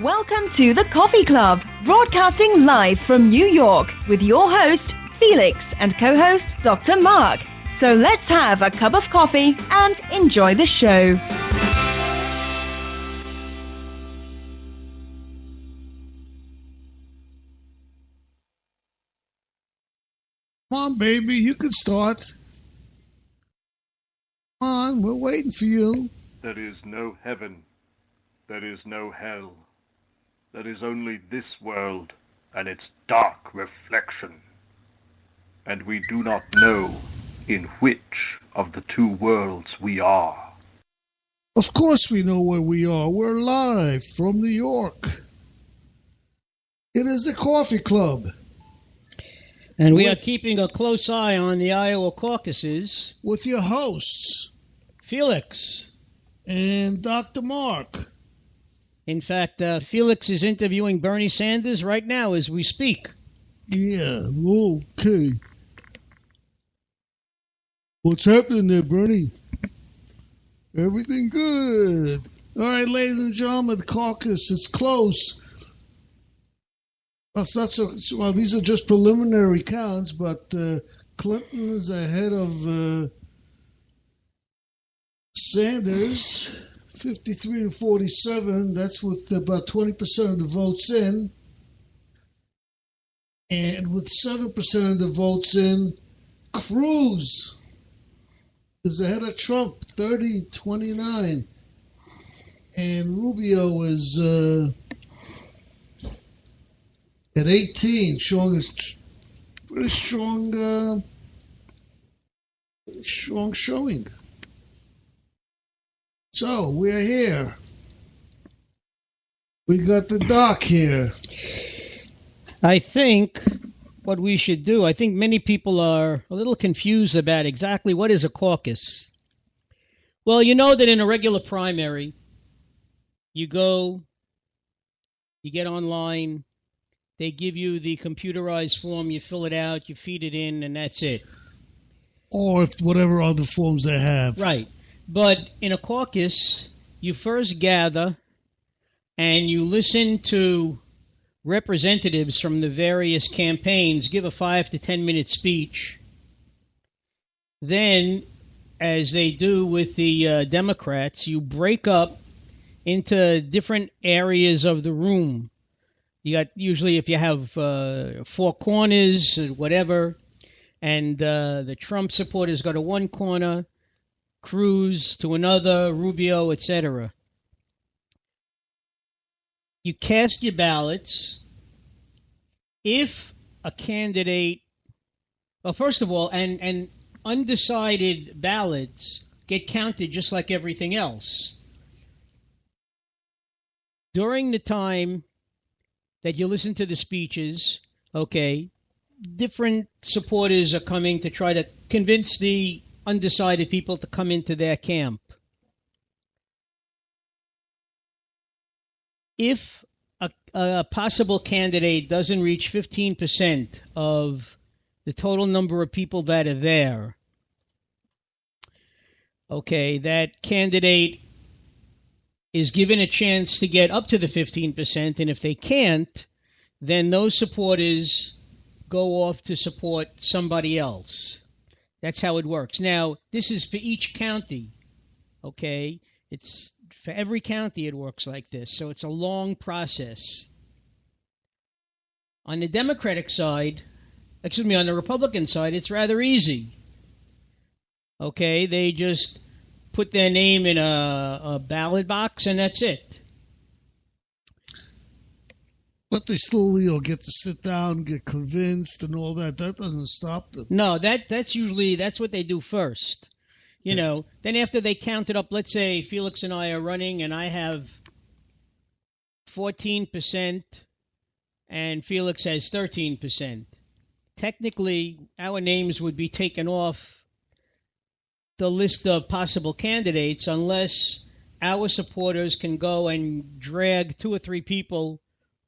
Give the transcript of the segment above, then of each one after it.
Welcome to the Coffee Club, broadcasting live from New York with your host, Felix, and co-host, Dr. Marc. So let's have a cup of coffee and enjoy the show. Come on, baby, you can start. Come on, we're waiting for you. There is no heaven. There is no hell. There is only this world and its dark reflection. And we do not know in which of the two worlds we are. Of course we know where we are. We're live from New York. It is the Coffee Club. And we are keeping a close eye on the Iowa caucuses. With your hosts, Felix. And Dr. Marc. In fact, Felix is interviewing Bernie Sanders right now as we speak. Yeah, okay. What's happening there, Bernie? Everything good. All right, ladies and gentlemen, the caucus is close. Well, these are just preliminary counts, but Clinton is ahead of Sanders, 53 to 47. That's with about 20% of the votes in. And with 7% of the votes in, Cruz is ahead of Trump, 30-29. And Rubio is at 18, showing a pretty strong showing. So, we're here. We got the doc here. I think what we should do, I think many people are a little confused about exactly what is a caucus. Well, you know that in a regular primary, you go, you get online, they give you the computerized form, you fill it out, you feed it in, and that's it. Or if whatever other forms they have. Right. But in a caucus, you first gather and you listen to representatives from the various campaigns give a 5 to 10 minute speech. Then, as they do with the Democrats, you break up into different areas of the room. You got, usually if you have 4 corners, whatever, and the Trump supporters go to one corner, Cruz to another, Rubio, etc. You cast your ballots. If a candidate, well, first of all, and undecided ballots get counted just like everything else. During the time that you listen to the speeches, okay, different supporters are coming to try to convince the undecided people to come into their camp. If a possible candidate doesn't reach 15% of the total number of people that are there, okay, that candidate is given a chance to get up to the 15%, and if they can't, then those supporters go off to support somebody else. That's how it works. Now, this is for each county, okay? It's for every county it works like this, so it's a long process. On the Democratic side, on the Republican side, it's rather easy. Okay, they just put their name in a ballot box, and that's it. But they still, get to sit down, get convinced, and all that. That doesn't stop them. No, that's what they do first. You know, then after they count it up, let's say Felix and I are running, and I have 14%, and Felix has 13%. Technically, our names would be taken off the list of possible candidates unless our supporters can go and drag 2 or 3 people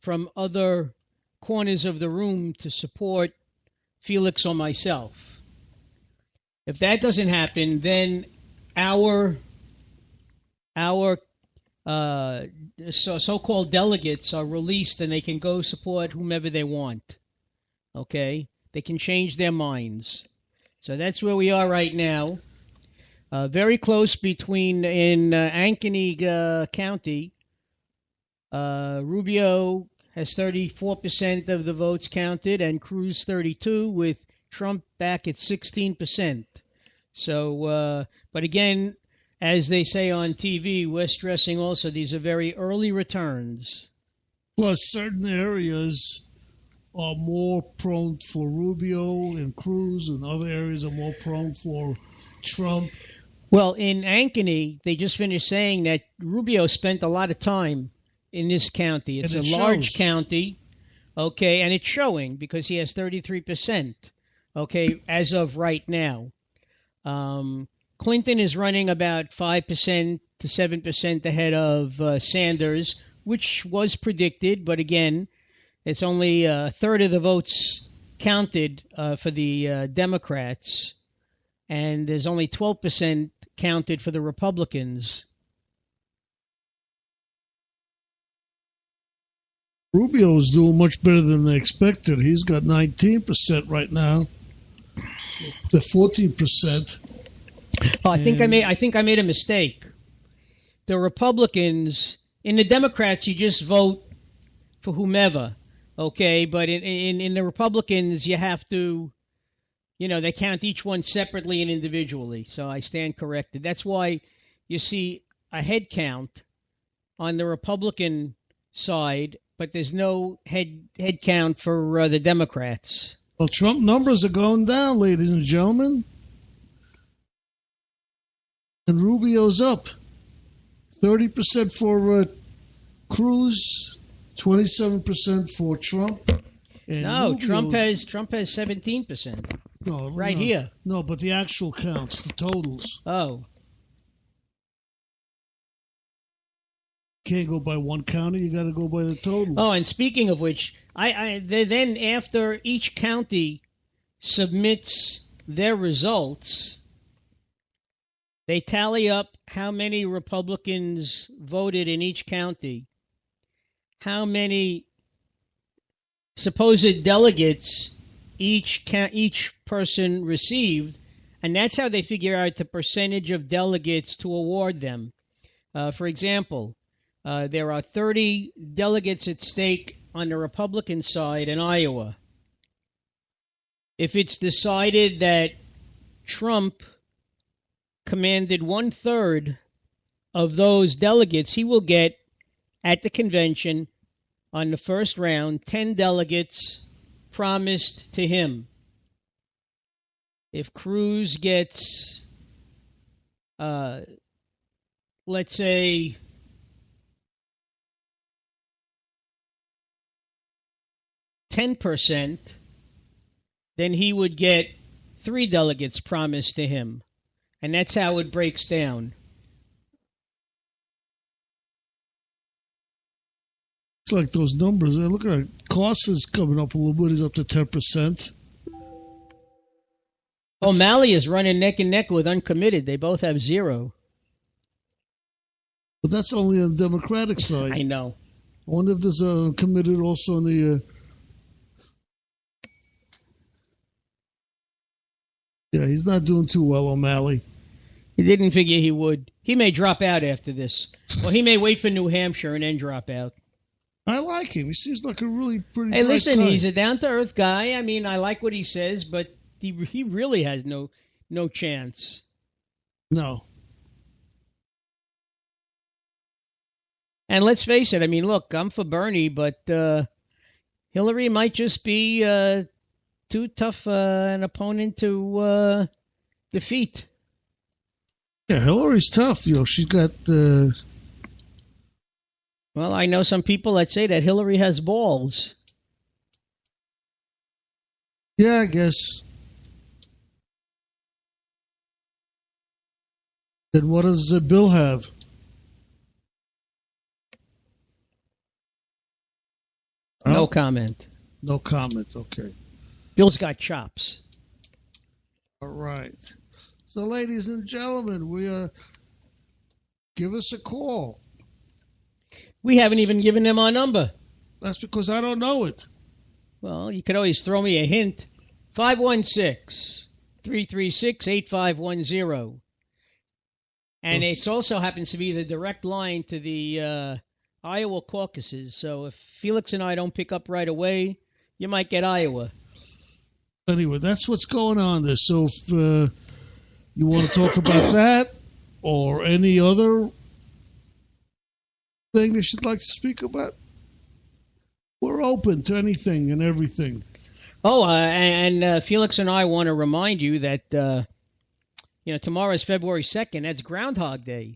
from other corners of the room to support Felix or myself. If that doesn't happen, then our so-called delegates are released and they can go support whomever they want. Okay? They can change their minds. So that's where we are right now. Very close between in Ankeny County. Rubio has 34% of the votes counted and Cruz 32%, with Trump back at 16%. So, but again, as they say on TV, we're stressing also these are very early returns. Plus, certain areas are more prone for Rubio and Cruz, and other areas are more prone for Trump. Well, in Ankeny, they just finished saying that Rubio spent a lot of time in this county. It's a large county, okay, and it's showing because he has 33%, okay, as of right now. Clinton is running about 5% to 7% ahead of Sanders, which was predicted, but again, it's only a third of the votes counted for the Democrats, and there's only 12% counted for the Republicans. Rubio is doing much better than they expected. He's got 19% right now. The 14%. Oh, I think I made a mistake. The Republicans, in the Democrats, you just vote for whomever, okay? But in the Republicans, you have to, they count each one separately and individually. So I stand corrected. That's why you see a head count on the Republican side, but there's no head count for the Democrats. Well, Trump numbers are going down, ladies and gentlemen. And Rubio's up. 30% for Cruz, 27% for Trump. And no, Rubio's, Trump has 17%. No, here. No, but the actual counts, the totals. Oh. Can't go by one county. You got to go by the totals. Oh, and speaking of which, then after each county submits their results, they tally up how many Republicans voted in each county, how many supposed delegates each person received, and that's how they figure out the percentage of delegates to award them. For example, there are 30 delegates at stake on the Republican side in Iowa. If it's decided that Trump commanded 1/3 of those delegates, he will get at the convention on the first round 10 delegates promised to him. If Cruz gets, let's say, 10%, then he would get 3 delegates promised to him. And that's how it breaks down. It's like those numbers. Look at it. Cost is coming up a little bit. He's up to 10%. O'Malley is running neck and neck with uncommitted. They both have 0. But that's only on the Democratic side. I know. I wonder if there's a committed also on the... Yeah, he's not doing too well, O'Malley. He didn't figure he would. He may drop out after this. Or he may wait for New Hampshire and then drop out. I like him. He seems like a really pretty Hey, listen, guy. He's a down-to-earth guy. I mean, I like what he says, but he really has no chance. No. And let's face it. I mean, look, I'm for Bernie, but Hillary might just be too tough an opponent to defeat. Yeah, Hillary's tough. She's got... Well, I know some people that say that Hillary has balls. Yeah, I guess. Then what does Bill have? No comment. No comment, okay. Bill's got chops. All right. So, ladies and gentlemen, give us a call. We haven't even given them our number. That's because I don't know it. Well, you could always throw me a hint. 516-336-8510. And it also happens to be the direct line to the Iowa caucuses. So if Felix and I don't pick up right away, you might get Iowa. Anyway, that's what's going on there. So if you want to talk about that or any other thing that you'd like to speak about, we're open to anything and everything. Oh, and Felix and I want to remind you that tomorrow is February 2nd. That's Groundhog Day.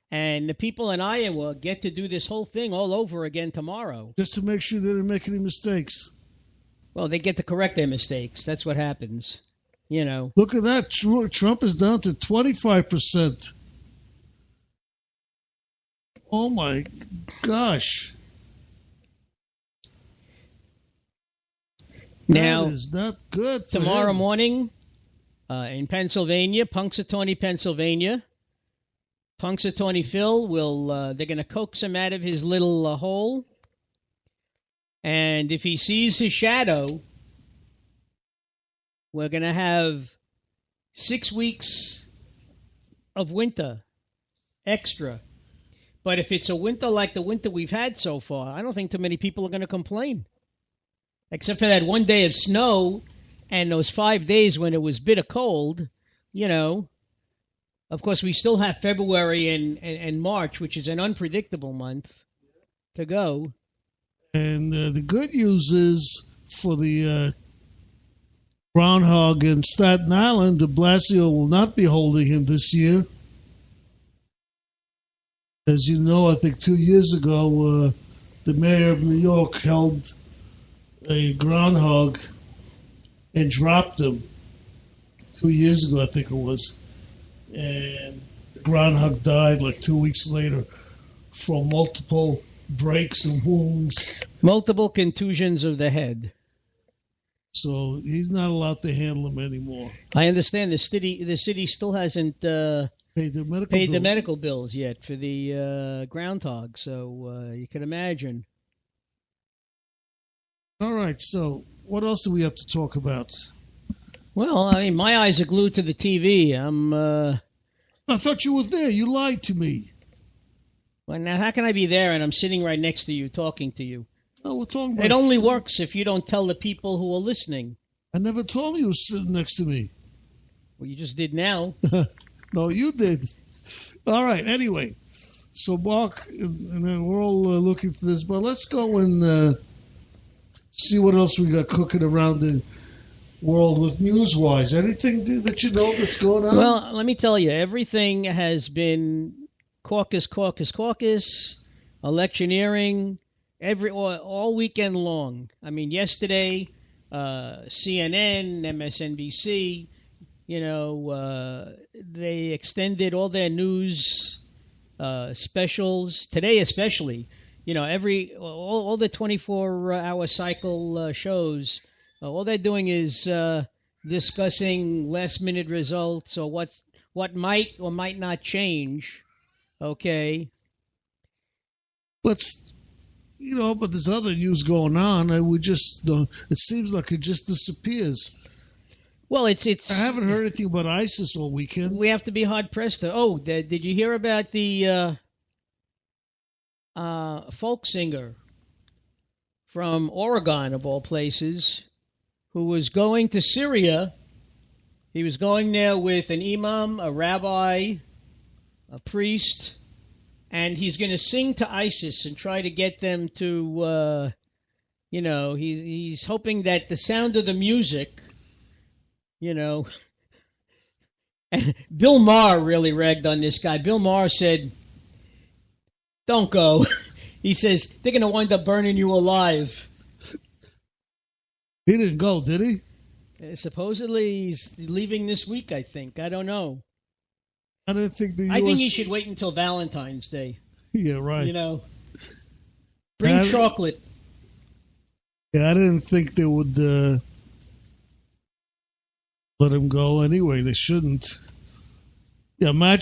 And the people in Iowa get to do this whole thing all over again tomorrow. Just to make sure they didn't make any mistakes. Well, they get to correct their mistakes. That's what happens. Look at that. Trump is down to 25%. Oh, my gosh. Now, that is not good. Tomorrow morning in Pennsylvania, Punxsutawney, Pennsylvania, Punxsutawney Phil they're going to coax him out of his little hole. And if he sees his shadow, we're going to have 6 weeks of winter extra. But if it's a winter like the winter we've had so far, I don't think too many people are going to complain. Except for that one day of snow and those 5 days when it was bitter cold, Of course, we still have February and March, which is an unpredictable month, to go. And the good news is for the Groundhog in Staten Island, de Blasio will not be holding him this year. As you know, I think 2 years ago, the mayor of New York held a groundhog and dropped him 2 years ago, I think it was. And the groundhog died like 2 weeks later from multiple breaks and wounds. Multiple contusions of the head. So he's not allowed to handle him anymore. I understand the city still hasn't paid the medical bills yet for the groundhog, so you can imagine. All right, so what else do we have to talk about? Well, I mean, my eyes are glued to the TV. I thought you were there. You lied to me. Well, now how can I be there and I'm sitting right next to you talking to you? No, we're talking about... It only works if you don't tell the people who are listening. I never told you you were sitting next to me. Well, you just did now. No, you did. All right, anyway. So, Marc, and we're all looking for this, but let's go and see what else we got cooking around the world with news-wise. Anything that you know that's going on? Well, let me tell you, everything has been caucus, electioneering, all weekend long. I mean, yesterday, CNN, MSNBC, they extended all their news specials. Today especially, all the 24-hour cycle shows, all they're doing is discussing last-minute results or what might or might not change. Okay. But there's other news going on. It seems like it just disappears. Well, it's. I haven't heard anything about ISIS all weekend. We have to be hard pressed to. Oh, did you hear about the folk singer from Oregon, of all places, who was going to Syria? He was going there with an imam, a rabbi, a priest, and he's going to sing to ISIS and try to get them to, he's hoping that the sound of the music, and Bill Maher really ragged on this guy. Bill Maher said, don't go. He says, they're going to wind up burning you alive. He didn't go, did he? Supposedly he's leaving this week, I think. I don't know. I didn't think the U.S. I think he should wait until Valentine's Day. Yeah, right. Bring chocolate. Yeah, I didn't think they would let him go anyway. They shouldn't. Yeah, imagine